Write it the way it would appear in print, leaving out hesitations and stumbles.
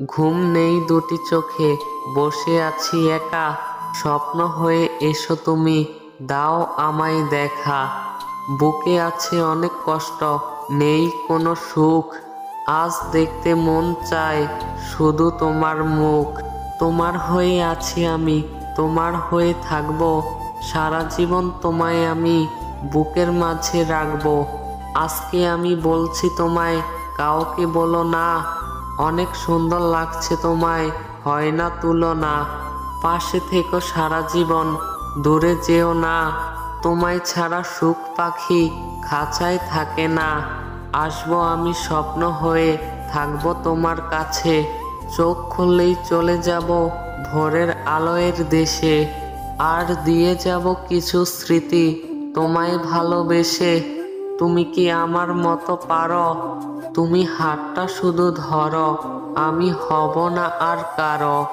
ঘুম নেই দুটি চোখে, বসে আছি একা। স্বপ্ন হয়ে এসো তুমি, দাও আমায় দেখা। বুকে আছে অনেক কষ্ট, নেই কোনো সুখ। আজ দেখতে মন চায় শুধু তোমার মুখ। তোমার হয়ে আছি আমি, তোমার হয়ে থাকবো। সারা জীবন তোমায় আমি বুকের মাঝে রাখবো। আজকে আমি বলছি তোমায়, কাউকে বলো না। অনেক সুন্দর লাগছে তোমায়, হয় না তুলনা। পাশে থেকো সারা জীবন, দূরে যেও না। তোমায় ছাড়া সুখ পাখি খাঁচায় থাকে না। আসবো আমি স্বপ্ন হয়ে, থাকবো তোমার কাছে। চোখ খুললেই চলে যাব ভোরের আলোয়ের দেশে। আর দিয়ে যাব কিছু স্মৃতি তোমায় ভালোবেসে। তুমি কি আমার মতো পারো? তুমি হাতটা শুধু ধরো, আমি হব না আর কারো।